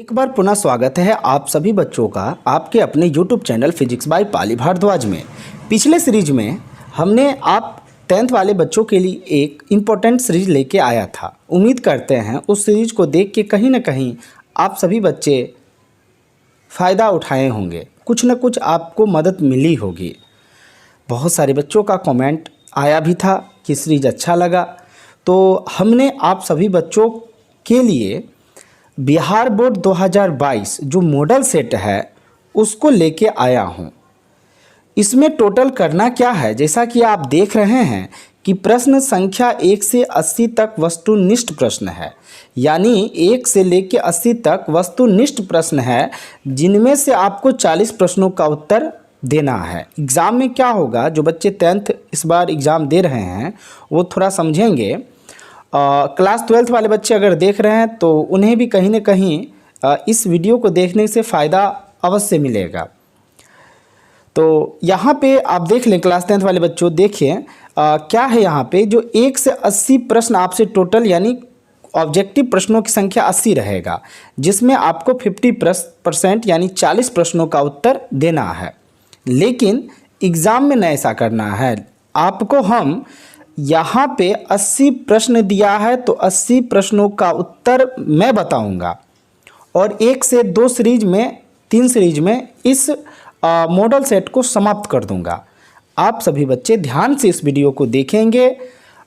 एक बार पुनः स्वागत है आप सभी बच्चों का आपके अपने YouTube चैनल फिजिक्स बाय पाली भारद्वाज में। पिछले सीरीज में हमने आप 10th वाले बच्चों के लिए एक इम्पोर्टेंट सीरीज लेके आया था। उम्मीद करते हैं उस सीरीज को देख के कहीं ना कहीं आप सभी बच्चे फ़ायदा उठाए होंगे, कुछ न कुछ आपको मदद मिली होगी। बहुत सारे बच्चों का कमेंट आया भी था कि सीरीज अच्छा लगा, तो हमने आप सभी बच्चों के लिए बिहार बोर्ड 2022 जो मॉडल सेट है उसको लेके आया हूँ। इसमें टोटल करना क्या है, जैसा कि आप देख रहे हैं कि प्रश्न संख्या 1 से 80 तक वस्तुनिष्ठ प्रश्न है, यानी 1 से लेके 80 तक वस्तुनिष्ठ प्रश्न है, जिनमें से आपको 40 प्रश्नों का उत्तर देना है। एग्ज़ाम में क्या होगा, जो बच्चे 10th इस बार एग्ज़ाम दे रहे हैं वो थोड़ा समझेंगे। क्लास 12th वाले बच्चे अगर देख रहे हैं तो उन्हें भी कहीं ना कहीं इस वीडियो को देखने से फ़ायदा अवश्य मिलेगा। तो यहाँ पे आप देख लें, क्लास 10th वाले बच्चों देखिए क्या है यहाँ पे, जो 1 से 80 प्रश्न आपसे टोटल यानी ऑब्जेक्टिव प्रश्नों की संख्या 80 रहेगा, जिसमें आपको 50% यानी 40 प्रश्नों का उत्तर देना है। लेकिन एग्ज़ाम में न ऐसा करना है, आपको हम यहाँ पे 80 प्रश्न दिया है तो 80 प्रश्नों का उत्तर मैं बताऊंगा और 1 से 2 सीरीज में 3 सीरीज में इस मॉडल सेट को समाप्त कर दूंगा। आप सभी बच्चे ध्यान से इस वीडियो को देखेंगे।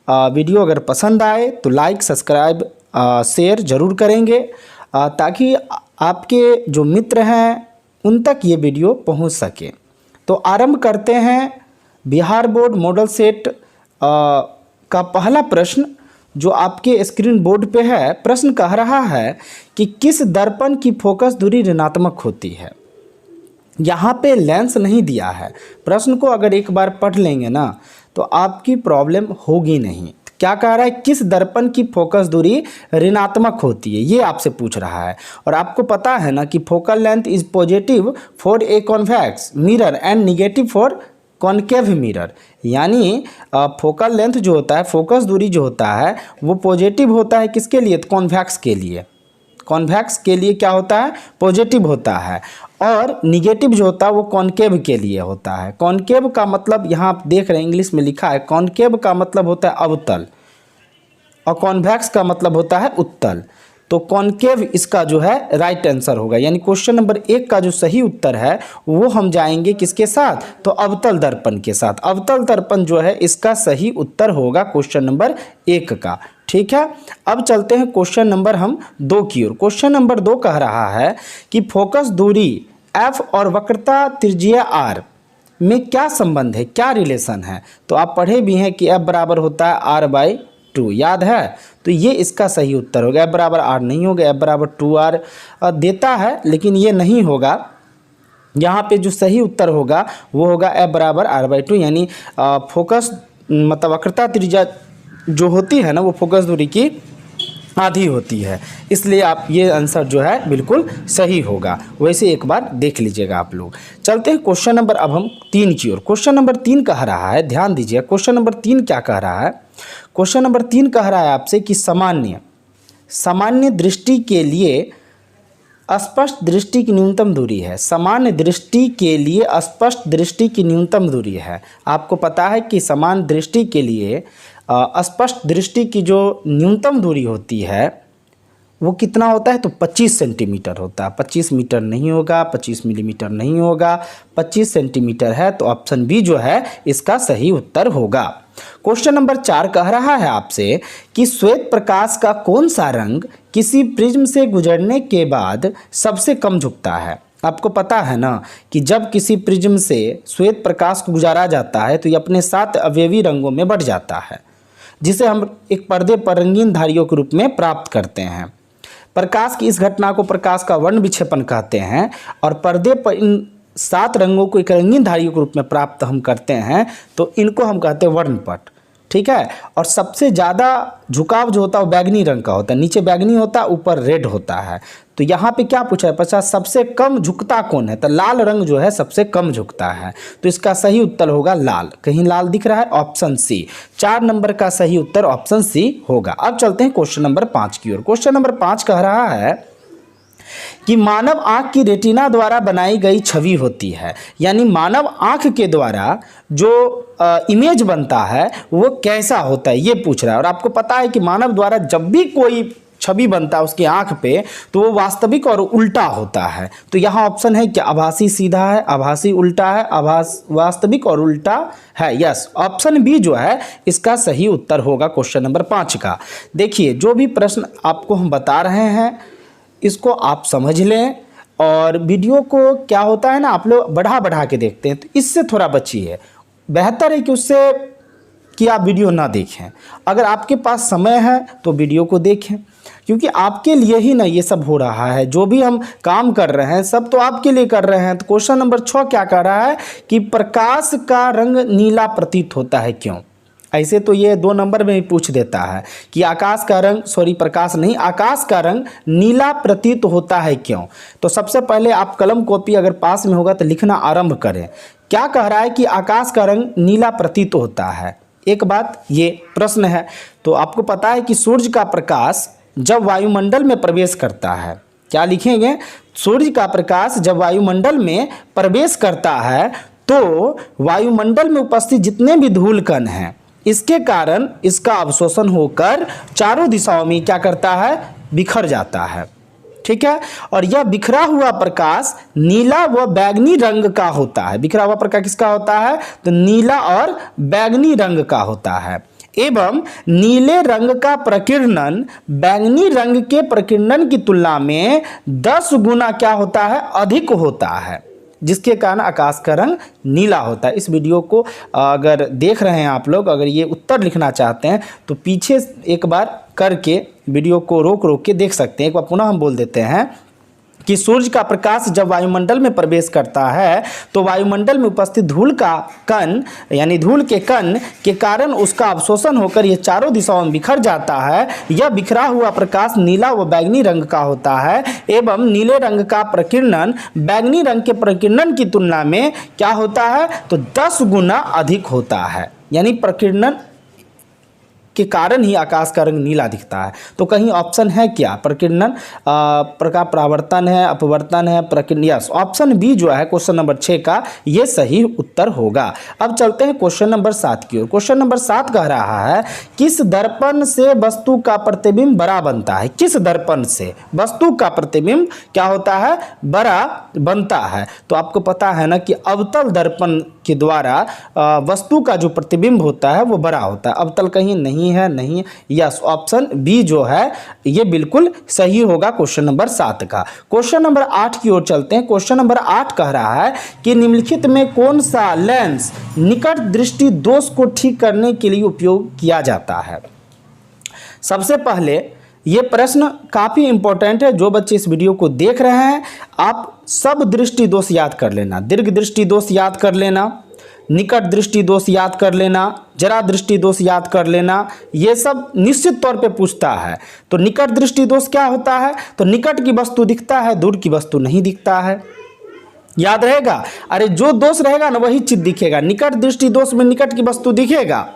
वीडियो अगर पसंद आए तो लाइक सब्सक्राइब शेयर ज़रूर करेंगे, ताकि आपके जो मित्र हैं उन तक ये वीडियो पहुंच सके। तो आरंभ करते हैं बिहार बोर्ड मॉडल सेट का पहला प्रश्न जो आपके स्क्रीन बोर्ड पे है। प्रश्न कह रहा है कि किस दर्पण की फोकस दूरी ऋणात्मक होती है। यहाँ पे लेंस नहीं दिया है। प्रश्न को अगर एक बार पढ़ लेंगे ना तो आपकी प्रॉब्लम होगी नहीं। क्या कह रहा है, किस दर्पण की फोकस दूरी ऋणात्मक होती है, ये आपसे पूछ रहा है। और आपको पता है ना कि focal length is positive for a convex mirror and negative for concave mirror, यानी फोकल लेंथ जो होता है, फोकस दूरी जो होता है वो पॉजिटिव होता है किसके लिए, तो कॉन्वेक्स के लिए। कॉन्वेक्स के लिए क्या होता है, पॉजिटिव होता है, और निगेटिव जो होता है वो कॉनकेव के लिए होता है। कॉनकेव का मतलब यहाँ आप देख रहे हैं इंग्लिश में लिखा है, कॉनकेव का मतलब होता है अवतल और कॉन्वेक्स का मतलब होता है उत्तल। तो कॉनकेव इसका जो है राइट आंसर होगा, यानी क्वेश्चन नंबर 1 का जो सही उत्तर है वो हम जाएंगे किसके साथ, तो अवतल दर्पण के साथ। अवतल दर्पण जो है इसका सही उत्तर होगा क्वेश्चन नंबर 1 का। ठीक है, अब चलते हैं क्वेश्चन नंबर हम 2 की ओर। क्वेश्चन नंबर 2 कह रहा है कि फोकस दूरी F और वक्रता त्रिज्या R में क्या संबंध है, क्या रिलेशन है। तो आप पढ़े भी हैं कि F बराबर होता है R/2, याद है। तो ये इसका सही उत्तर होगा। F बराबर R नहीं होगा, F बराबर 2R देता है लेकिन ये नहीं होगा। यहाँ पे जो सही उत्तर होगा वो होगा F बराबर R/2, यानी फोकस मतलब वक्रता त्रिज्या जो होती है ना वो फोकस दूरी की आधी होती है, इसलिए आप ये आंसर जो है बिल्कुल सही होगा। वैसे एक बार देख लीजिएगा आप लोग। चलते हैं क्वेश्चन नंबर अब हम 3 की ओर। क्वेश्चन नंबर 3 कह रहा है, ध्यान दीजिए क्वेश्चन नंबर 3 क्या कह रहा है। क्वेश्चन नंबर 3 कह रहा है आपसे कि सामान्य दृष्टि के लिए स्पष्ट दृष्टि की न्यूनतम दूरी है। सामान्य दृष्टि के लिए स्पष्ट दृष्टि की न्यूनतम दूरी है। आपको पता है कि समान दृष्टि के लिए स्पष्ट दृष्टि की जो न्यूनतम दूरी होती है वो कितना होता है, तो 25 सेंटीमीटर होता है। 25 मीटर नहीं होगा, 25 मिलीमीटर नहीं होगा, 25 सेंटीमीटर है। तो ऑप्शन बी जो है इसका सही उत्तर होगा। क्वेश्चन नंबर 4 कह रहा है आपसे कि श्वेत प्रकाश का कौन सा रंग किसी प्रिज्म से गुजरने के बाद सबसे कम झुकता है। आपको पता है ना कि जब किसी प्रिज्म से श्वेत प्रकाश को गुजारा जाता है तो ये अपने 7 अवयवी रंगों में बढ़ जाता है, जिसे हम एक पर्दे पर रंगीन धारियों के रूप में प्राप्त करते हैं। प्रकाश की इस घटना को प्रकाश का वर्ण विक्षेपण कहते हैं, और पर्दे पर इन 7 रंगों को एक रंगीन धारियों के रूप में प्राप्त हम करते हैं, तो इनको हम कहते हैं वर्णपट। ठीक है, और सबसे ज़्यादा झुकाव जो होता है वो बैगनी रंग का होता है। नीचे बैगनी होता है, ऊपर रेड होता है। तो यहाँ पे क्या पूछा है, 50 सबसे कम झुकता कौन है, तो लाल रंग जो है सबसे कम झुकता है। तो इसका सही उत्तर होगा लाल। कहीं लाल दिख रहा है, ऑप्शन सी। 4 नंबर का सही उत्तर ऑप्शन सी होगा। अब चलते हैं क्वेश्चन नंबर 5 की ओर। क्वेश्चन नंबर 5 कह रहा है कि मानव आँख की रेटिना द्वारा बनाई गई छवि होती है, यानी मानव आँख के द्वारा जो इमेज बनता है वो कैसा होता है ये पूछ रहा है। और आपको पता है कि मानव द्वारा जब भी कोई छवि बनता है उसकी आँख पे तो वो वास्तविक और उल्टा होता है। तो यहाँ ऑप्शन है क्या, आभासी सीधा है, आभासी उल्टा है, वास्तविक और उल्टा है। यस, ऑप्शन बी जो है इसका सही उत्तर होगा क्वेश्चन नंबर 5 का। देखिए जो भी प्रश्न आपको हम बता रहे हैं इसको आप समझ लें, और वीडियो को क्या होता है ना, आप लोग बढ़ा के देखते हैं तो इससे थोड़ा बचिए। बेहतर है कि उससे कि आप वीडियो ना देखें। अगर आपके पास समय है तो वीडियो को देखें, क्योंकि आपके लिए ही ना ये सब हो रहा है। जो भी हम काम कर रहे हैं सब तो आपके लिए कर रहे हैं। तो क्वेश्चन नंबर 6 क्या कह रहा है कि प्रकाश का रंग नीला प्रतीत होता है, क्यों? ऐसे तो ये 2 नंबर में ही पूछ देता है कि आकाश का रंग, प्रकाश नहीं, आकाश का रंग नीला प्रतीत होता है क्यों? तो सबसे पहले आप कलम कॉपी अगर पास में होगा तो लिखना आरंभ करें। क्या कह रहा है कि आकाश का रंग नीला प्रतीत होता है? एक बात ये प्रश्न है। तो आपको पता है कि सूर्य का प्रकाश जब वायुमंडल में प्रवेश करता है, क्या लिखेंगे? सूर्य का प्रकाश जब वायुमंडल में प्रवेश करता है तो वायुमंडल में उपस्थित जितने भी धूल कण हैं इसके कारण इसका अवशोषण होकर चारों दिशाओं में क्या करता है, बिखर जाता है। ठीक है, और यह बिखरा हुआ प्रकाश नीला व बैंगनी रंग का होता है। बिखरा हुआ प्रकाश किसका होता है? तो नीला और बैंगनी रंग का होता है। एवं नीले रंग का प्रकीर्णन बैंगनी रंग के प्रकीर्णन की तुलना में 10 गुना क्या होता है, अधिक होता है, जिसके कारण आकाश का रंग नीला होता है। इस वीडियो को अगर देख रहे हैं आप लोग, अगर ये उत्तर लिखना चाहते हैं तो पीछे एक बार करके वीडियो को रोक के देख सकते हैं। एक बार पुनः हम बोल देते हैं कि सूर्य का प्रकाश जब वायुमंडल में प्रवेश करता है तो वायुमंडल में उपस्थित धूल का कण यानी धूल के कण के कारण उसका अवशोषण होकर ये चारों दिशाओं में बिखर जाता है। यह बिखरा हुआ प्रकाश नीला व बैंगनी रंग का होता है एवं नीले रंग का प्रकीर्णन बैंगनी रंग के प्रकीर्णन की तुलना में क्या होता है, तो 10 गुना अधिक होता है। यानी प्रकीर्णन के कारण ही आकाश का रंग नीला दिखता है। तो कहीं ऑप्शन है क्या, प्रकीर्णन, प्रकाश परावर्तन है, अपवर्तन है, प्रकीर्णन? यस, ऑप्शन बी जो है क्वेश्चन नंबर 6 का ये सही उत्तर होगा। अब चलते हैं क्वेश्चन नंबर 7 की ओर। क्वेश्चन नंबर 7 कह रहा है किस दर्पण से वस्तु का प्रतिबिंब बड़ा बनता है? किस दर्पण से वस्तु का प्रतिबिंब क्या होता है, बड़ा बनता है? तो आपको पता है ना कि अवतल दर्पण के द्वारा वस्तु का जो प्रतिबिंब होता है वो बड़ा होता है। अवतल कहीं नहीं है, नहीं। यस, ऑप्शन बी जो है ये बिल्कुल सही होगा क्वेश्चन नंबर 7 का। क्वेश्चन नंबर 8 की ओर चलते हैं। क्वेश्चन नंबर 8 कह रहा है कि निम्नलिखित में कौन सा लेंस निकट दृष्टि दोष को ठीक करने के लिए उपयोग किया जाता है? सबसे पहले ये प्रश्न काफ़ी इंपॉर्टेंट है। जो बच्चे इस वीडियो को देख रहे हैं आप सब दृष्टि दोष याद कर लेना। दीर्घ दृष्टि दोष याद कर लेना, निकट दृष्टि दोष याद कर लेना, जरा दृष्टि दोष याद कर लेना। ये सब निश्चित तौर पे पूछता है। तो निकट दृष्टि दोष क्या होता है? तो निकट की वस्तु दिखता है, दूर की वस्तु नहीं दिखता है। याद रहेगा? अरे जो दोष रहेगा ना वही चीज दिखेगा। निकट दृष्टि दोष में निकट की वस्तु दिखेगा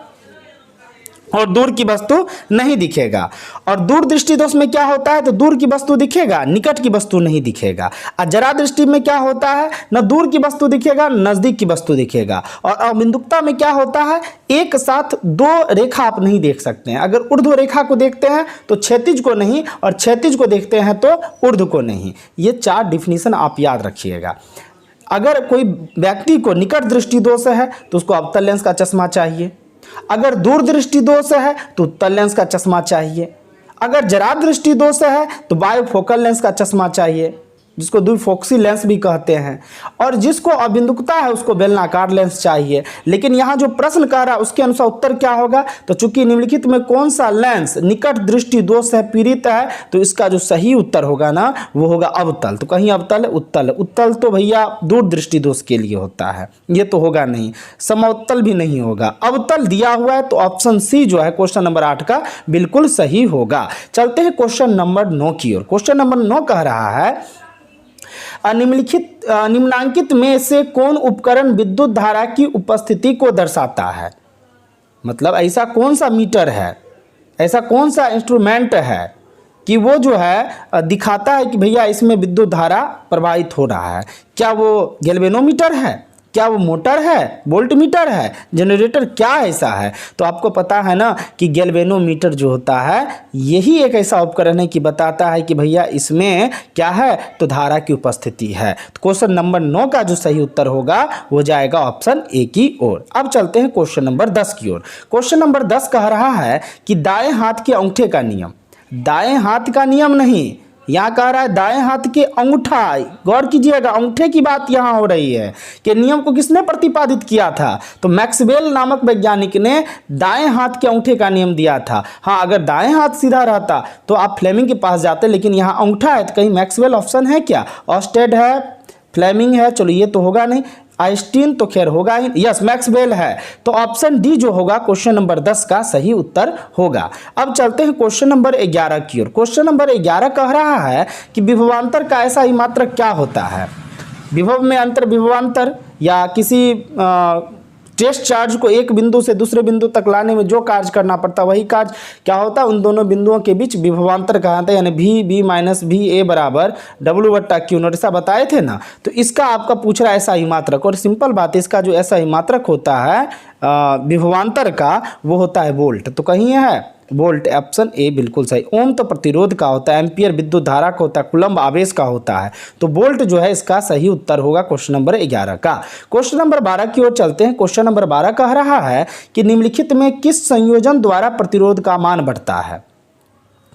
और दूर की वस्तु नहीं दिखेगा। और दूर दृष्टि दोष में क्या होता है, तो दूर की वस्तु दिखेगा, निकट की वस्तु नहीं दिखेगा। और जरा दृष्टि में क्या होता है, न दूर की वस्तु दिखेगा, नजदीक की वस्तु दिखेगा। और अबिंदुकता में क्या होता है, एक साथ 2 रेखा आप नहीं देख सकते हैं। अगर ऊर्ध्व रेखा को देखते हैं तो क्षैतिज को नहीं, और क्षैतिज को देखते हैं तो ऊर्ध्व को नहीं। ये 4 डिफिनीशन आप याद रखिएगा। अगर कोई व्यक्ति को निकट दृष्टि दोष है तो उसको अवतल लेंस का चश्मा चाहिए। अगर दूर दृष्टि दोष है तो उत्तल लेंस का चश्मा चाहिए। अगर जरा दृष्टि दोष है तो बायोफोकल लेंस का चश्मा चाहिए, जिसको द्विफोक्सी लेंस भी कहते हैं। और जिसको अबिंदुकता है उसको बेलनाकार लेंस चाहिए। लेकिन यहाँ जो प्रश्न कह रहा है उसके अनुसार उत्तर क्या होगा, तो चूंकि निम्नलिखित में कौन सा लेंस निकट दृष्टि दोष से पीड़ित है, तो इसका जो सही उत्तर होगा ना वो होगा अवतल। तो कहीं अवतल है, उत्तल। उत्तल तो भैया दूर दृष्टि दोष के लिए होता है, ये तो होगा नहीं। समोत्तल भी नहीं होगा, अवतल दिया हुआ है। तो ऑप्शन सी जो है क्वेश्चन नंबर 8 का बिल्कुल सही होगा। चलते हैं क्वेश्चन नंबर 9 की ओर। क्वेश्चन नंबर 9 कह रहा है निम्नांकित में से कौन उपकरण विद्युत धारा की उपस्थिति को दर्शाता है? मतलब ऐसा कौन सा मीटर है, ऐसा कौन सा इंस्ट्रूमेंट है कि वो जो है दिखाता है कि भैया इसमें विद्युत धारा प्रवाहित हो रहा है। क्या वो गैल्वेनोमीटर है, क्या वो मोटर है, वोल्टमीटर है, जनरेटर, क्या ऐसा है? तो आपको पता है ना कि गैल्वेनोमीटर जो होता है यही एक ऐसा उपकरण है कि बताता है कि भैया इसमें क्या है, तो धारा की उपस्थिति है। तो क्वेश्चन नंबर 9 का जो सही उत्तर होगा वो जाएगा ऑप्शन ए की ओर। अब चलते हैं क्वेश्चन नंबर 10 की ओर। क्वेश्चन नंबर 10 कह रहा है कि दाएं हाथ के अंगूठे का नियम, दाएं हाथ का नियम नहीं, यहाँ कह रहा है दाएं हाथ के अंगूठा। गौर कीजिएगा, अंगूठे की बात यहाँ हो रही है कि नियम को किसने प्रतिपादित किया था, तो मैक्सवेल नामक वैज्ञानिक ने दाएं हाथ के अंगूठे का नियम दिया था। हाँ, अगर दाएं हाथ सीधा रहता तो आप फ्लेमिंग के पास जाते, लेकिन यहाँ अंगूठा है तो कहीं मैक्सवेल ऑप्शन है क्या? ऑस्टेड है, फ्लेमिंग है, चलो ये तो होगा नहीं, आइंस्टीन तो खैर होगा ही, यस मैक्सवेल है। तो ऑप्शन डी जो होगा क्वेश्चन नंबर 10 का सही उत्तर होगा। अब चलते हैं क्वेश्चन नंबर 11 की ओर। क्वेश्चन नंबर 11 कह रहा है कि विभवांतर का ऐसा ही मात्रक क्या होता है? विभव में अंतर विभवांतर या किसी टेस्ट चार्ज को एक बिंदु से दूसरे बिंदु तक लाने में जो कार्य करना पड़ता है वही कार्य क्या होता है, उन दोनों बिंदुओं के बीच विभवांतर कहते हैं, यानी भी बी माइनस भी ए बराबर डब्ल्यू बट्टा क्यू नॉट, ऐसा बताए थे ना। तो इसका आपका पूछ रहा है ऐसा ही मात्रक, और सिंपल बात है, इसका जो ऐसा ही मात्रक होता है विभवांतर का वो होता है वोल्ट। तो कहीं है वोल्ट, ऑप्शन ए बिल्कुल सही। ओम तो प्रतिरोध का होता है, एम्पियर विद्युत धारा का होता है, कूलम्ब आवेश का होता है। तो वोल्ट जो है इसका सही उत्तर होगा क्वेश्चन नंबर 11 का। क्वेश्चन नंबर 12 की ओर चलते हैं। क्वेश्चन नंबर 12 कह रहा है कि निम्नलिखित में किस संयोजन द्वारा प्रतिरोध का मान बढ़ता है?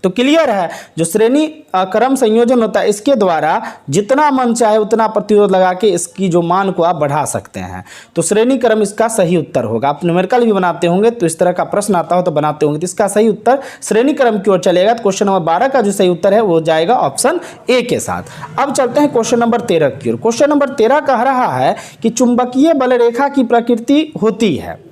तो क्लियर है, जो श्रेणी क्रम संयोजन होता है इसके द्वारा जितना मन चाहे उतना प्रतिरोध लगा के इसकी जो मान को आप बढ़ा सकते हैं। तो श्रेणी क्रम इसका सही उत्तर होगा। आप न्यूमेरिकल भी बनाते होंगे तो इस तरह का प्रश्न आता हो तो बनाते होंगे, तो इसका सही उत्तर श्रेणी क्रम की ओर चलेगा। तो क्वेश्चन नंबर 12 का जो सही उत्तर है वो जाएगा ऑप्शन ए के साथ। अब चलते हैं क्वेश्चन नंबर 13 की ओर। क्वेश्चन नंबर 13 कह रहा है कि चुंबकीय बल रेखा की प्रकृति होती है,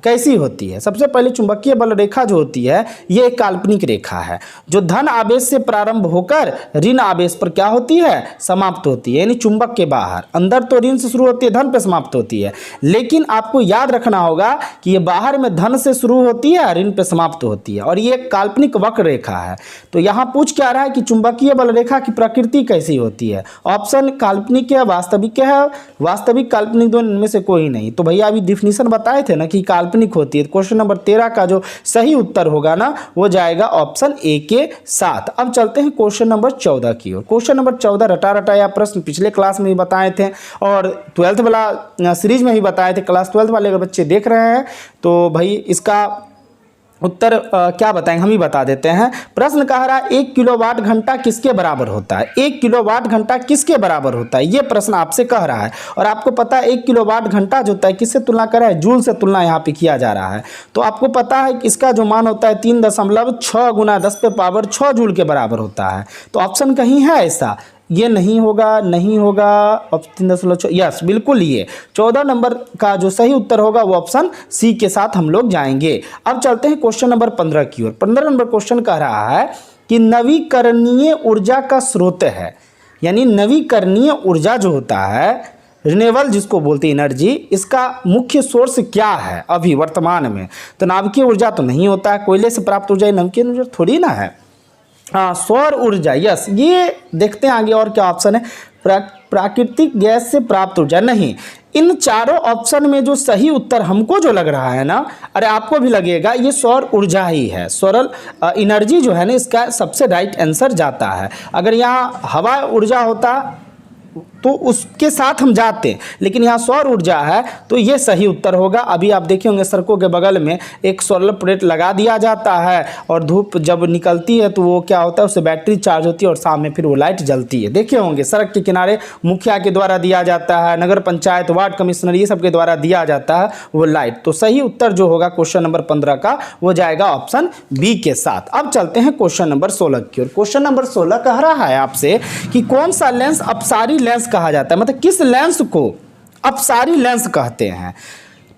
कैसी होती है? सबसे पहले चुंबकीय बल रेखा जो होती है ये एक काल्पनिक रेखा है जो धन आवेश से प्रारंभ होकर ऋण आवेश पर क्या होती है, समाप्त होती है। यानी चुंबक के बाहर, अंदर तो ऋण से शुरू होती है, धन पे समाप्त होती है, लेकिन आपको याद रखना होगा कि ये बाहर में धन से शुरू होती है, ऋण पे समाप्त होती है, और ये एक काल्पनिक वक्र रेखा है। तो यहाँ पूछ क्या रहा है कि चुंबकीय बल रेखा की प्रकृति कैसी होती है? ऑप्शन काल्पनिक है, वास्तविक है, वास्तविक काल्पनिक दोनों इनमें से कोई नहीं। तो भैया अभी डिफिनीशन बताए थे ना कि काल्पनिक होती है। क्वेश्चन नंबर 13 का जो सही उत्तर होगा ना वो जाएगा ऑप्शन ए के साथ। अब चलते हैं क्वेश्चन नंबर 14 की ओर। क्वेश्चन नंबर 14 रटा रटाया प्रश्न पिछले क्लास में भी बताए थे और 12th वाला सीरीज में भी बताए थे। क्लास 12th वाले अगर बच्चे देख रहे हैं तो भाई इसका उत्तर क्या बताएंगे, हम ही बता देते हैं। प्रश्न कह रहा है 1 किलोवाट घंटा किसके बराबर होता है? 1 किलोवाट घंटा किसके बराबर होता है, ये प्रश्न आपसे कह रहा है। और आपको पता है 1 किलोवाट घंटा जो होता है किससे तुलना कर रहा है, जूल से तुलना यहाँ पे किया जा रहा है। तो आपको पता है कि इसका जो मान होता है 3.6 गुना 10 पे पावर 6 जूल के बराबर होता है। तो ऑप्शन कहीं है ऐसा, ये नहीं होगा, नहीं होगा। ऑप्शन 3.6 यस बिल्कुल, ये 14 नंबर का जो सही उत्तर होगा वो ऑप्शन सी के साथ हम लोग जाएंगे। अब चलते हैं क्वेश्चन नंबर 15 की ओर। 15 नंबर क्वेश्चन कह रहा है कि नवीकरणीय ऊर्जा का स्रोत है, यानी नवीकरणीय ऊर्जा जो होता है, रिन्यूएबल जिसको बोलते हैं एनर्जी, इसका मुख्य सोर्स क्या है अभी वर्तमान में? तो नाभिकीय ऊर्जा तो नहीं होता है, कोयले से प्राप्त ऊर्जा नाभिकीय ऊर्जा थोड़ी ना है। हाँ, सौर ऊर्जा, यस, ये देखते हैं आगे और क्या ऑप्शन है। प्राकृतिक गैस से प्राप्त ऊर्जा नहीं। इन चारों ऑप्शन में जो सही उत्तर हमको जो लग रहा है ना, अरे आपको भी लगेगा, ये सौर ऊर्जा ही है। सोलर एनर्जी जो है ना इसका सबसे राइट आंसर जाता है। अगर यहाँ हवा ऊर्जा होता तो उसके साथ हम जाते, लेकिन यहाँ सौर ऊर्जा है तो ये सही उत्तर होगा। अभी आप देखे होंगे सड़कों के बगल में एक सोलर प्लेट लगा दिया जाता है और धूप जब निकलती है तो वो क्या होता है, उससे बैटरी चार्ज होती है और शाम में फिर वो लाइट जलती है। देखे होंगे सड़क के किनारे मुखिया के द्वारा दिया जाता है, नगर पंचायत, वार्ड कमिश्नर, ये सब के द्वारा दिया जाता है वो लाइट। तो सही उत्तर जो होगा क्वेश्चन नंबर 15 का वो जाएगा ऑप्शन बी के साथ। अब चलते हैं क्वेश्चन नंबर 16 की ओर। क्वेश्चन नंबर 16 कह रहा है आपसे कि कौन सा लेंस अपसारी लेंस कहा जाता है, मतलब किस लेंस को अपसारी लेंस कहते हैं।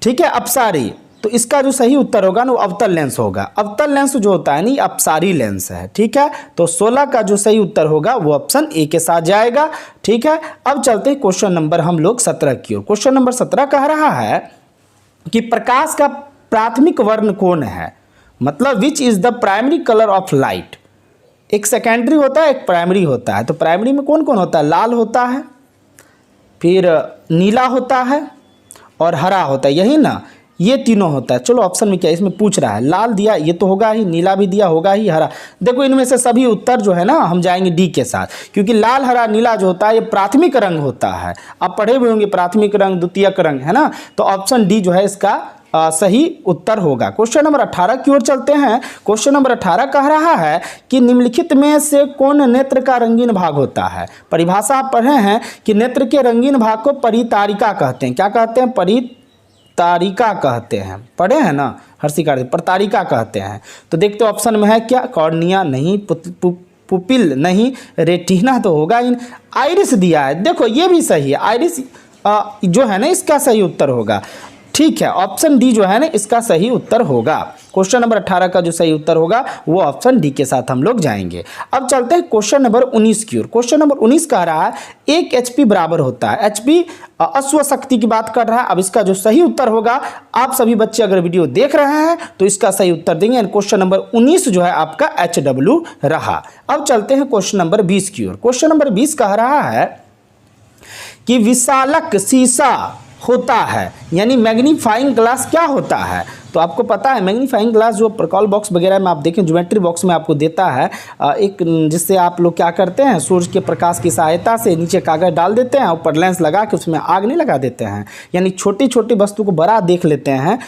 ठीक है, अपसारी, तो इसका जो सही उत्तर होगा ना वो अवतल लेंस होगा। अवतल लेंस जो होता है नहीं अपसारी लेंस है। ठीक है, तो 16 का जो सही उत्तर होगा वो ऑप्शन ए के साथ जाएगा। ठीक है, अब चलते हैं क्वेश्चन नंबर हम लोग 17 की ओर। क्वेश्चन नंबर 17 कह रहा है कि प्रकाश का प्राथमिक वर्ण कौन है, मतलब which is the primary colour of light. एक सेकेंडरी होता है, एक प्राइमरी होता है। तो प्राइमरी में कौन कौन होता है? लाल होता है, फिर नीला होता है और हरा होता है, यही ना, ये तीनों होता है। चलो ऑप्शन में क्या इसमें पूछ रहा है, लाल दिया ये तो होगा ही, नीला भी दिया होगा ही, हरा। देखो इनमें से सभी उत्तर जो है ना हम जाएंगे डी के साथ, क्योंकि लाल हरा नीला जो होता है ये प्राथमिक रंग होता है। आप पढ़े हुए होंगे प्राथमिक रंग, द्वितीयक रंग, है ना। तो ऑप्शन डी जो है इसका सही उत्तर होगा। क्वेश्चन नंबर 18 की ओर चलते हैं। क्वेश्चन नंबर 18 कह रहा है कि निम्नलिखित में से कौन नेत्र का रंगीन भाग होता है? परिभाषा आप पढ़े हैं कि नेत्र के रंगीन भाग को परितारिका कहते हैं। क्या कहते हैं? परितारिका कहते हैं, पढ़े हैं ना हर्षिका, परितारिका कहते हैं। तो देखते ऑप्शन में है क्या? कॉर्निया नहीं, पुपिल नहीं, रेटिना तो होगा ही, आइरिस दिया है। देखो ये भी सही है, आइरिस जो है ना इसका सही उत्तर होगा। ठीक है, ऑप्शन डी जो है ना इसका सही उत्तर होगा। क्वेश्चन नंबर 18 का जो सही उत्तर होगा वो ऑप्शन डी के साथ हम लोग जाएंगे। अब चलते हैं क्वेश्चन नंबर 19 की ओर। क्वेश्चन नंबर 19 कह रहा है 1 HP बराबर होता है। HP अश्व शक्ति की बात कर रहा है। अब इसका जो सही उत्तर होगा, आप सभी बच्चे अगर वीडियो देख रहे हैं तो इसका सही उत्तर देंगे। क्वेश्चन नंबर 19 जो है आपका HW रहा। अब चलते हैं क्वेश्चन नंबर 20 की ओर। क्वेश्चन नंबर 20 कह रहा है कि विशालक शीशा होता है, यानी मैग्नीफाइंग ग्लास क्या होता है? तो आपको पता है मैग्नीफाइंग ग्लास जो प्रकॉल बॉक्स वगैरह में आप देखें, ज्योमेट्री बॉक्स में आपको देता है एक, जिससे आप लोग क्या करते हैं, सूर्य के प्रकाश की सहायता से नीचे कागज डाल देते हैं, ऊपर लेंस लगा के उसमें आग नहीं लगा देते हैं, यानी छोटी छोटी वस्तु को बड़ा देख लेते हैं।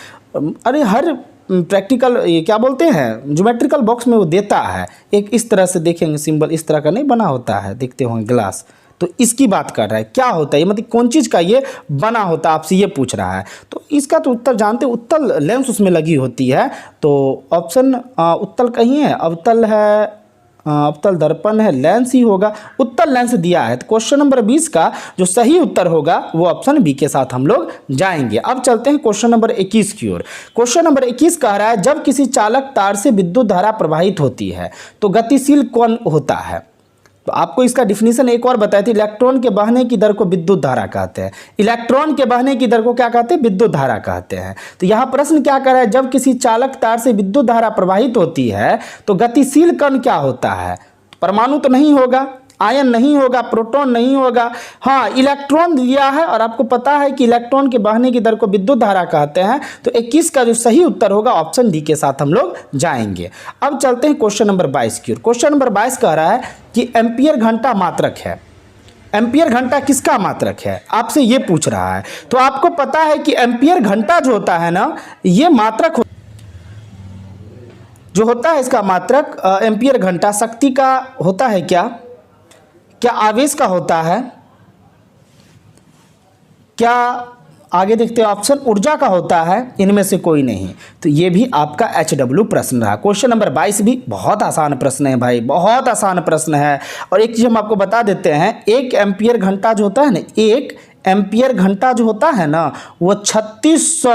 अरे हर प्रैक्टिकल ये क्या बोलते हैं ज्योमेट्रिकल बॉक्स में वो देता है। एक इस तरह से देखेंगे सिंबल, इस तरह का नहीं बना होता है, देखते होंगे ग्लास। तो इसकी बात कर रहा है, क्या होता है ये, मतलब कौन चीज़ का ये बना होता है, आपसे ये पूछ रहा है। तो इसका तो उत्तर जानते, उत्तल लेंस उसमें लगी होती है। तो ऑप्शन उत्तल कहीं है, अवतल है, अवतल दर्पण है, लेंस ही होगा, उत्तल लेंस दिया है। तो क्वेश्चन नंबर 20 का जो सही उत्तर होगा वो ऑप्शन बी के साथ हम लोग जाएंगे। अब चलते हैं क्वेश्चन नंबर 21 की ओर। क्वेश्चन नंबर 21 कह रहा है जब किसी चालक तार से विद्युत धारा प्रवाहित होती है तो गतिशील कौन होता है? तो आपको इसका डिफिनीशन एक और बताई थी, इलेक्ट्रॉन के बहने की दर को विद्युत धारा कहते हैं। इलेक्ट्रॉन के बहने की दर को क्या कहते हैं? विद्युत धारा कहते हैं। तो यहाँ प्रश्न क्या कर रहा है, जब किसी चालक तार से विद्युत धारा प्रवाहित होती है तो गतिशील कण क्या होता है? परमाणु तो नहीं होगा, आयन नहीं होगा, प्रोटॉन नहीं होगा, हाँ इलेक्ट्रॉन दिया है और आपको पता है कि इलेक्ट्रॉन के बहने की दर को विद्युत धारा कहते हैं। तो 21 का जो सही उत्तर होगा ऑप्शन डी के साथ हम लोग जाएंगे। अब चलते हैं क्वेश्चन नंबर 22 की ओर। क्वेश्चन नंबर 22 कह रहा है कि एम्पियर घंटा मात्रक है। एम्पियर घंटा किसका मात्रक है, आपसे ये पूछ रहा है। तो आपको पता है कि एम्पियर घंटा जो होता है ना, ये मात्रक जो होता है, इसका मात्रक एम्पियर घंटा शक्ति का होता है क्या आवेश का होता है, क्या आगे देखते हैं ऑप्शन ऑर्जा का होता है, इनमें से कोई नहीं। तो ये भी आपका HW प्रश्न रहा। क्वेश्चन नंबर 22 भी बहुत आसान प्रश्न है भाई, बहुत आसान प्रश्न है। और एक चीज़ हम आपको बता देते हैं, 1 एम्पियर घंटा जो होता है ना, 1 एम्पियर घंटा जो होता है ना, वो 3600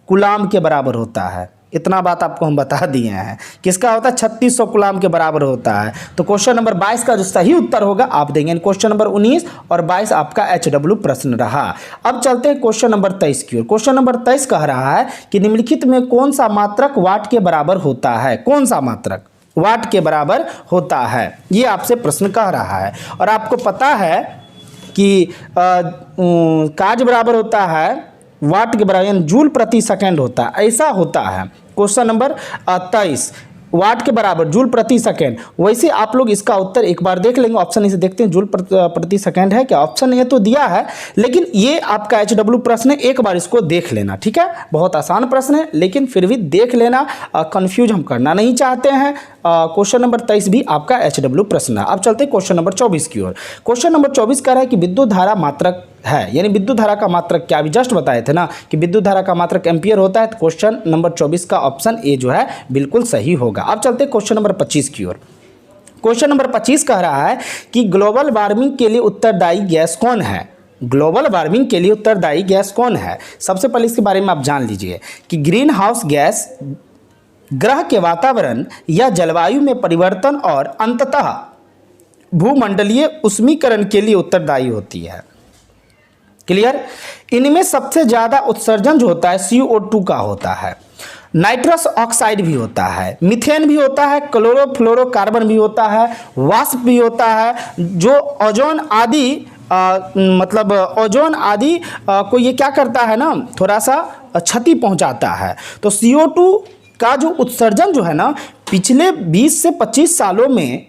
कूलाम के बराबर होता है। इतना बात आपको हम बता दिए हैं, किसका होता है? 3600 कूलाम के बराबर होता है। तो क्वेश्चन नंबर 22 का जो सही उत्तर होगा आप देंगे। क्वेश्चन नंबर 19 और 22 आपका HW प्रश्न रहा। अब चलते हैं क्वेश्चन नंबर 23 की ओर। क्वेश्चन नंबर 23 कह रहा है कि निम्नलिखित में कौन सा मात्रक वाट के बराबर होता है? कौन सा मात्रक वाट के बराबर होता है, ये आपसे प्रश्न कह रहा है। और आपको पता है कि कार्य बराबर होता है वाट के बराबर, यानी जूल प्रति सेकंड होता है, ऐसा होता है। क्वेश्चन नंबर 23 वाट के बराबर जूल प्रति सेकंड। वैसे आप लोग इसका उत्तर एक बार देख लेंगे, ऑप्शन इसे देखते हैं, जूल प्रति सेकंड है क्या? ऑप्शन ये तो दिया है, लेकिन ये आपका HW प्रश्न है, एक बार इसको देख लेना, ठीक है। बहुत आसान प्रश्न है लेकिन फिर भी देख लेना, कंफ्यूज हम करना नहीं चाहते हैं। क्वेश्चन नंबर 23 भी आपका HW प्रश्न है। अब चलते हैं क्वेश्चन नंबर 24 की ओर। क्वेश्चन नंबर 24 कह रहा है कि विद्युत धारा मात्रक है, यानी विद्युत धारा का मात्रक क्या? अभी जस्ट बताए थे ना कि विद्युत धारा का मात्रक एम्पियर होता है। तो क्वेश्चन नंबर 24 का ऑप्शन ए जो है बिल्कुल सही होगा। अब चलते हैं क्वेश्चन नंबर 25 की ओर। क्वेश्चन नंबर 25 कह रहा है कि ग्लोबल वार्मिंग के लिए उत्तरदायी गैस कौन है? ग्लोबल वार्मिंग के लिए उत्तरदायी गैस कौन है? सबसे पहले इसके बारे में आप जान लीजिए कि ग्रीन हाउस गैस ग्रह के वातावरण या जलवायु में परिवर्तन और अंततः भूमंडलीय उष्मीकरण के लिए उत्तरदायी होती है। क्लियर? इनमें सबसे ज़्यादा उत्सर्जन जो होता है CO2 का होता है। नाइट्रस ऑक्साइड भी होता है, मीथेन भी होता है, क्लोरोफ्लोरोकार्बन भी होता है, वाष्प भी होता है, जो ओजोन आदि मतलब ओजोन आदि को ये क्या करता है ना, थोड़ा सा क्षति पहुंचाता है। तो CO2 का जो उत्सर्जन जो है ना, पिछले 20 से 25 सालों में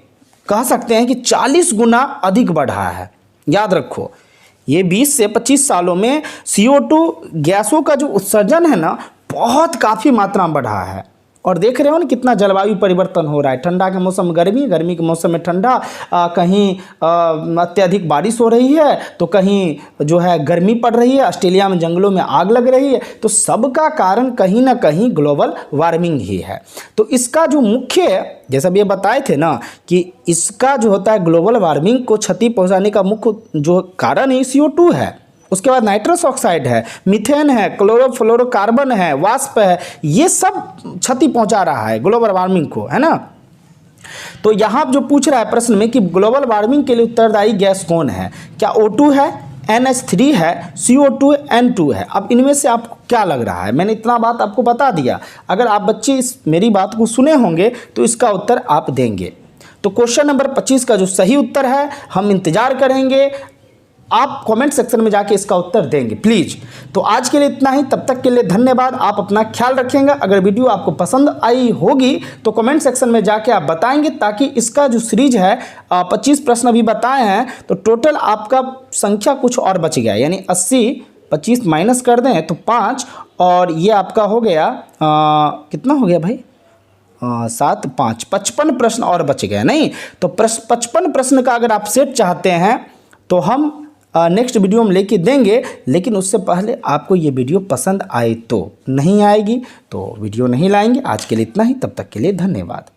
कह सकते हैं कि 40 गुना अधिक बढ़ा है। याद रखो, ये 20 से 25 सालों में CO2 गैसों का जो उत्सर्जन है ना, बहुत काफ़ी मात्रा में बढ़ा है। और देख रहे हो ना कितना जलवायु परिवर्तन हो रहा है। ठंडा के मौसम में गर्मी, गर्मी के मौसम में ठंडा, कहीं अत्यधिक बारिश हो रही है तो कहीं जो है गर्मी पड़ रही है, ऑस्ट्रेलिया में जंगलों में आग लग रही है। तो सबका कारण कहीं ना कहीं ग्लोबल वार्मिंग ही है। तो इसका जो मुख्य, जैसा भी ये बताए थे ना कि इसका जो होता है ग्लोबल वार्मिंग को क्षति पहुंचाने का मुख्य जो कारण है CO2 है। उसके बाद नाइट्रस ऑक्साइड है, मीथेन है, क्लोरोफ्लोरोकार्बन है, वाष्प है, ये सब क्षति पहुंचा रहा है ग्लोबल वार्मिंग को, है ना। तो यहाँ जो पूछ रहा है प्रश्न में कि ग्लोबल वार्मिंग के लिए उत्तरदायी गैस कौन है, क्या O2 है, NH3 है, CO2, N2 है। अब इनमें से आपको क्या लग रहा है? मैंने इतना बात आपको बता दिया। अगर आप बच्चे इस मेरी बात को सुने होंगे तो इसका उत्तर आप देंगे। तो क्वेश्चन नंबर 25 का जो सही उत्तर है, हम इंतजार करेंगे, आप कमेंट सेक्शन में जाके इसका उत्तर देंगे प्लीज़। तो आज के लिए इतना ही, तब तक के लिए धन्यवाद। आप अपना ख्याल रखेंगे। अगर वीडियो आपको पसंद आई होगी तो कमेंट सेक्शन में जाके आप बताएंगे, ताकि इसका जो सीरीज है 25 प्रश्न अभी बताए हैं, तो टोटल आपका संख्या कुछ और बच गया, यानी 80, 25 माइनस कर दें तो 5, और ये आपका हो गया कितना हो गया भाई, 7, 5, 55 प्रश्न और बच गए। नहीं तो 55 प्रश्न का अगर आप सेट चाहते हैं तो हम नेक्स्ट वीडियो में लेके देंगे, लेकिन उससे पहले आपको ये वीडियो पसंद आए तो, नहीं आएगी तो वीडियो नहीं लाएंगे। आज के लिए इतना ही, तब तक के लिए धन्यवाद।